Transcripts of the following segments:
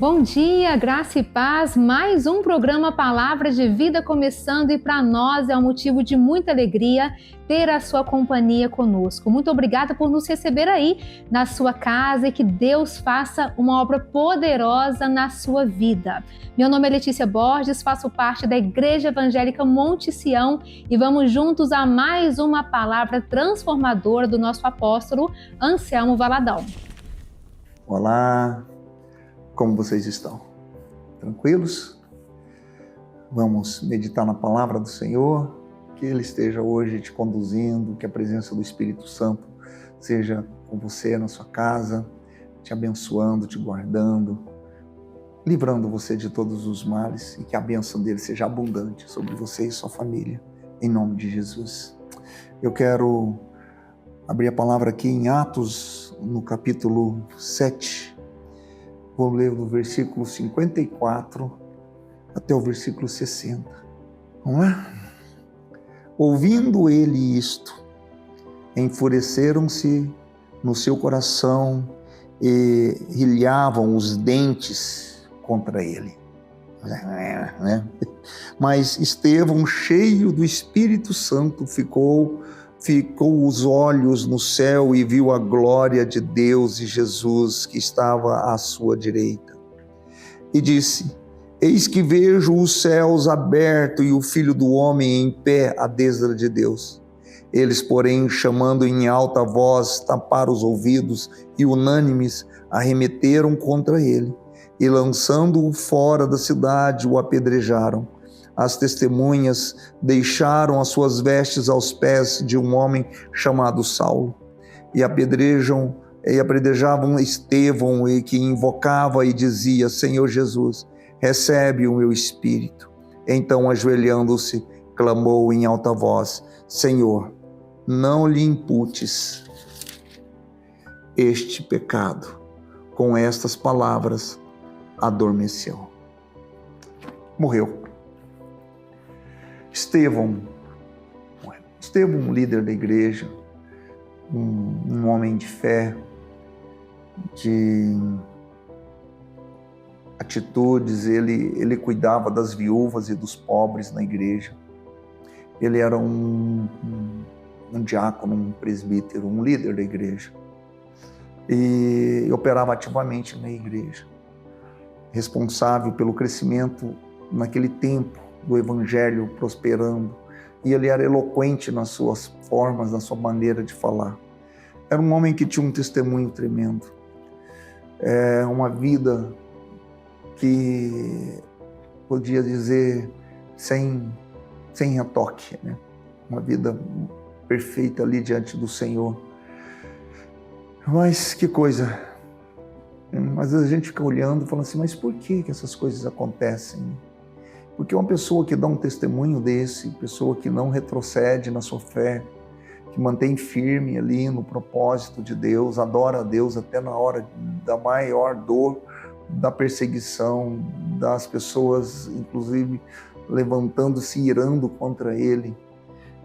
Bom dia, graça e paz, mais um programa Palavra de Vida começando e para nós é um motivo de muita alegria ter a sua companhia conosco. Muito obrigada por nos receber aí na sua casa e que Deus faça uma obra poderosa na sua vida. Meu nome é Letícia Borges, faço parte da Igreja Evangélica Monte Sião e vamos juntos a mais uma palavra transformadora do nosso apóstolo Anselmo Valadão. Olá! Como vocês estão? Tranquilos? Vamos meditar na palavra do Senhor, que Ele esteja hoje te conduzindo, que a presença do Espírito Santo seja com você na sua casa, te abençoando, te guardando, livrando você de todos os males e que a bênção dele seja abundante sobre você e sua família, em nome de Jesus. Eu quero abrir a palavra aqui em Atos, no capítulo 7, vou ler do versículo 54 até o versículo 60. Vamos lá? Ouvindo ele isto, enfureceram-se no seu coração e rilhavam os dentes contra ele. Mas Estevão, cheio do Espírito Santo, ficou os olhos no céu e viu a glória de Deus e Jesus que estava à sua direita. E disse: Eis que vejo os céus abertos e o Filho do Homem em pé à destra de Deus. Eles, porém, chamando em alta voz, taparam os ouvidos e, unânimes, arremeteram contra ele. E, lançando-o fora da cidade, o apedrejaram. As testemunhas deixaram as suas vestes aos pés de um homem chamado Saulo e apedrejavam Estevão, e que invocava e dizia: Senhor Jesus, recebe o meu espírito. Então, ajoelhando-se, clamou em alta voz: Senhor, não lhe imputes este pecado. Com estas palavras, adormeceu. Morreu. Estevão, um líder da igreja, um homem de fé, de atitudes, ele cuidava das viúvas e dos pobres na igreja. Ele era um diácono, um presbítero, um líder da igreja. E operava ativamente na igreja, responsável pelo crescimento naquele tempo do evangelho prosperando, e ele era eloquente nas suas formas, na sua maneira de falar. Era um homem que tinha um testemunho tremendo, uma vida que podia dizer sem retoque, né? Uma vida perfeita ali diante do Senhor. Mas que coisa! Às vezes a gente fica olhando e falando assim, mas por que essas coisas acontecem? Porque uma pessoa que dá um testemunho desse, pessoa que não retrocede na sua fé, que mantém firme ali no propósito de Deus, adora a Deus até na hora da maior dor, da perseguição, das pessoas, inclusive, levantando-se, irando contra ele.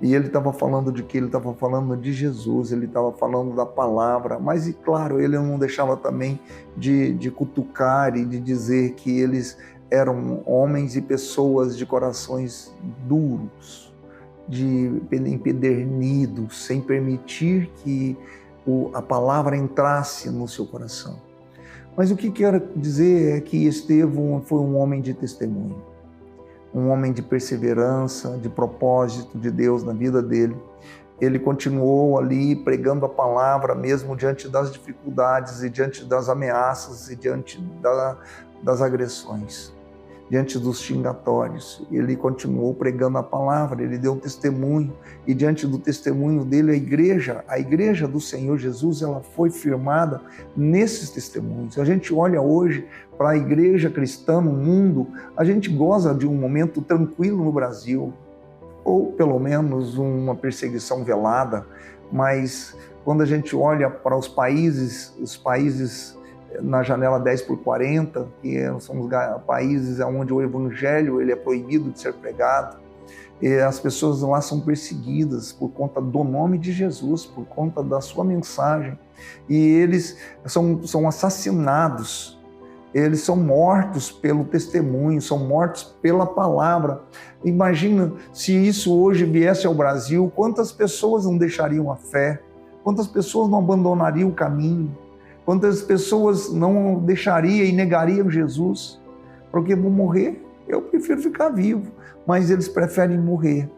E ele estava falando de quê? Ele estava falando de Jesus, ele estava falando da palavra, mas, e claro, ele não deixava também de cutucar e de dizer que eles eram homens e pessoas de corações duros, empedernidos, sem permitir que a palavra entrasse no seu coração. Mas o que quero dizer é que Estevão foi um homem de testemunho, um homem de perseverança, de propósito de Deus na vida dele. Ele continuou ali pregando a palavra mesmo diante das dificuldades e diante das ameaças e diante das agressões, diante dos xingatórios. Ele continuou pregando a palavra, ele deu testemunho, e diante do testemunho dele, a igreja do Senhor Jesus, ela foi firmada nesses testemunhos. A gente olha hoje para a igreja cristã no mundo, a gente goza de um momento tranquilo no Brasil, ou pelo menos uma perseguição velada, mas quando a gente olha para os países na janela 10/40, que são os países onde o evangelho ele é proibido de ser pregado, e as pessoas lá são perseguidas por conta do nome de Jesus, por conta da sua mensagem, e eles são assassinados eles são mortos pelo testemunho, são mortos pela palavra. Imagina se isso hoje viesse ao Brasil, quantas pessoas não deixariam a fé, quantas pessoas não abandonariam o caminho, quantas pessoas não deixariam e negariam Jesus, porque vou morrer, eu prefiro ficar vivo, mas eles preferem morrer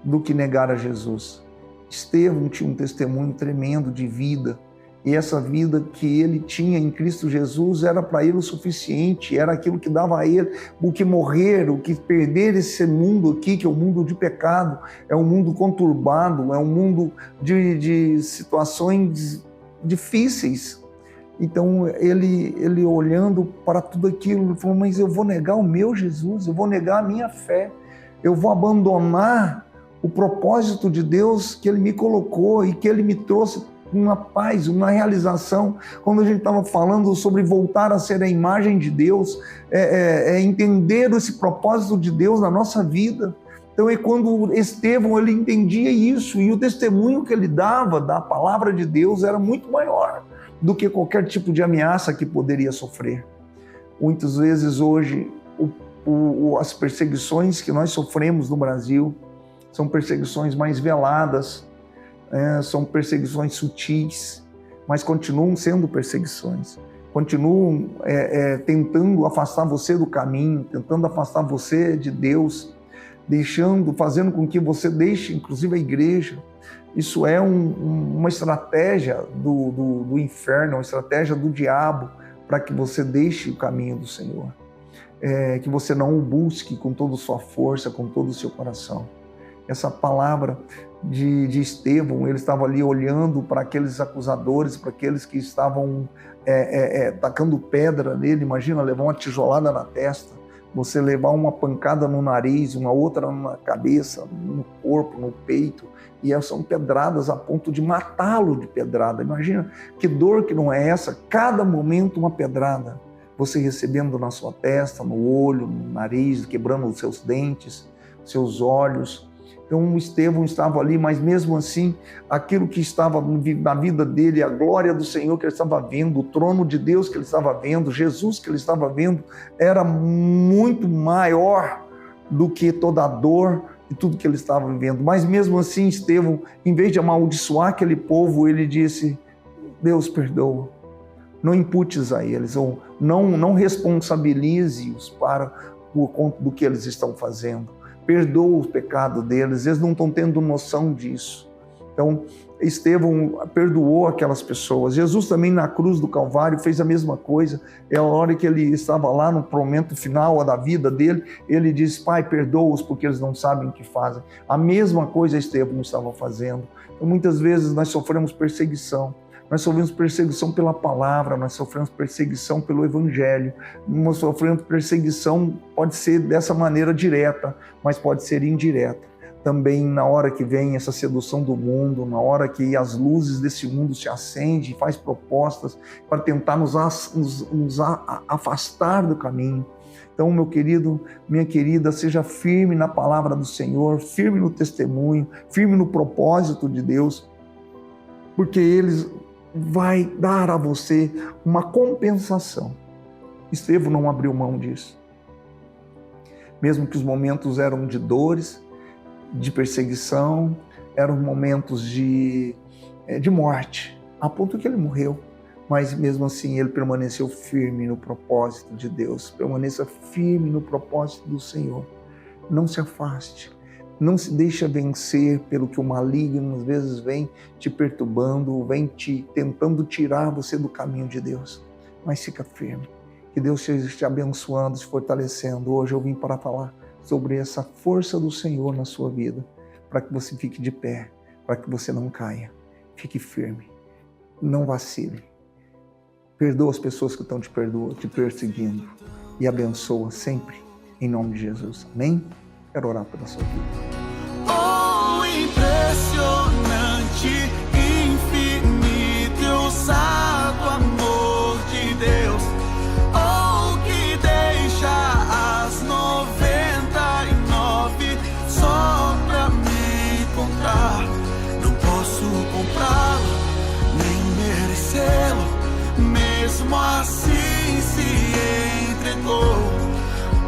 do que negar a Jesus. Estevão tinha um testemunho tremendo de vida, e essa vida que ele tinha em Cristo Jesus era para ele o suficiente, era aquilo que dava a ele o que morrer, o que perder esse mundo aqui, que é um mundo de pecado, é um mundo conturbado, é um mundo de situações difíceis. Então ele olhando para tudo aquilo, ele falou, mas eu vou negar o meu Jesus, eu vou negar a minha fé, eu vou abandonar o propósito de Deus que Ele me colocou e que Ele me trouxe uma paz, uma realização. Quando a gente estava falando sobre voltar a ser a imagem de Deus, entender esse propósito de Deus na nossa vida. Então é quando Estevão ele entendia isso, e o testemunho que ele dava da palavra de Deus era muito maior do que qualquer tipo de ameaça que poderia sofrer. Muitas vezes hoje as perseguições que nós sofremos no Brasil são perseguições mais veladas, são perseguições sutis, mas continuam sendo perseguições, continuam tentando afastar você do caminho, tentando afastar você de Deus, fazendo com que você deixe, inclusive, a igreja. Isso é uma estratégia do inferno, uma estratégia do diabo, para que você deixe o caminho do Senhor, que você não o busque com toda a sua força, com todo o seu coração. Essa palavra de Estevão, ele estava ali olhando para aqueles acusadores, para aqueles que estavam tacando pedra nele. Imagina levar uma tijolada na testa, você levar uma pancada no nariz, uma outra na cabeça, no corpo, no peito, e são pedradas a ponto de matá-lo de pedrada. Imagina que dor que não é essa, cada momento uma pedrada, você recebendo na sua testa, no olho, no nariz, quebrando os seus dentes, seus olhos. Então Estevão estava ali, mas mesmo assim, aquilo que estava na vida dele, a glória do Senhor que ele estava vendo, o trono de Deus que ele estava vendo, Jesus que ele estava vendo, era muito maior do que toda a dor e tudo que ele estava vivendo. Mas mesmo assim, Estevão, em vez de amaldiçoar aquele povo, ele disse, Deus perdoa, não imputes a eles, ou não responsabilize-os por conta do que eles estão fazendo. Perdoa o pecado deles, eles não estão tendo noção disso. Então, Estevão perdoou aquelas pessoas. Jesus também na cruz do Calvário fez a mesma coisa. É a hora que ele estava lá no momento final da vida dele, ele disse, Pai, perdoa-os porque eles não sabem o que fazem. A mesma coisa Estevão estava fazendo. Então, muitas vezes nós sofremos perseguição. Nós sofremos perseguição pela palavra, nós sofremos perseguição pelo evangelho, nós sofremos perseguição, pode ser dessa maneira direta, mas pode ser indireta. Também na hora que vem essa sedução do mundo, na hora que as luzes desse mundo se acendem, faz propostas para tentar nos afastar do caminho. Então, meu querido, minha querida, seja firme na palavra do Senhor, firme no testemunho, firme no propósito de Deus, porque eles vai dar a você uma compensação. Estevão não abriu mão disso. Mesmo que os momentos eram de dores, de perseguição, eram momentos de morte, a ponto que ele morreu. Mas mesmo assim ele permaneceu firme no propósito de Deus. Permaneça firme no propósito do Senhor. Não se afaste. Não se deixa vencer pelo que o maligno às vezes vem te perturbando, vem tentando tirar você do caminho de Deus. Mas fica firme. Que Deus esteja te abençoando, te fortalecendo. Hoje eu vim para falar sobre essa força do Senhor na sua vida, para que você fique de pé, para que você não caia. Fique firme. Não vacile. Perdoa as pessoas que estão te perseguindo e abençoa sempre, em nome de Jesus. Amém? Quero orar pela sua vida. Oh, impressionante, infinito e ousado amor de Deus. Oh, que deixa as 99 só pra me encontrar. Não posso comprá-lo, nem merecê-lo. Mesmo assim, se pagou.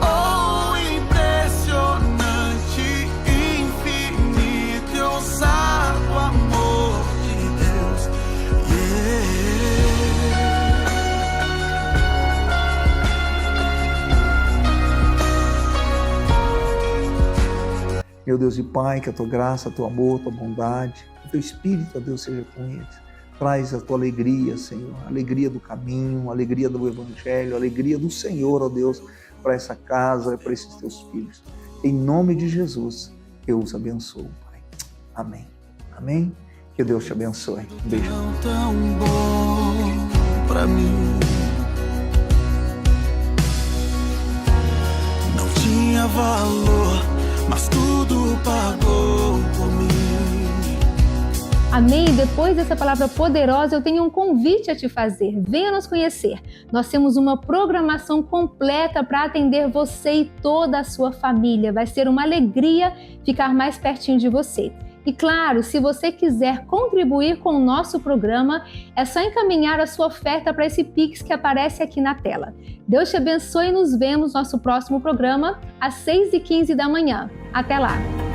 Oh, impressionante, infinito e ousado amor de Deus. Meu Deus e Pai, que a tua graça, teu amor, tua bondade, que o teu Espírito, ó Deus, seja com eles. Traz a tua alegria, Senhor, a alegria do caminho, a alegria do Evangelho, a alegria do Senhor, ó Deus, para essa casa e para esses teus filhos. Em nome de Jesus, eu os abençoo, Pai. Amém. Amém. Que Deus te abençoe. Um beijo. Tão bom pra mim. Não tinha valor, mas tudo pagou por mim. Amém? Depois dessa palavra poderosa, eu tenho um convite a te fazer. Venha nos conhecer. Nós temos uma programação completa para atender você e toda a sua família. Vai ser uma alegria ficar mais pertinho de você. E claro, se você quiser contribuir com o nosso programa, é só encaminhar a sua oferta para esse Pix que aparece aqui na tela. Deus te abençoe e nos vemos no nosso próximo programa às 6h15 da manhã. Até lá!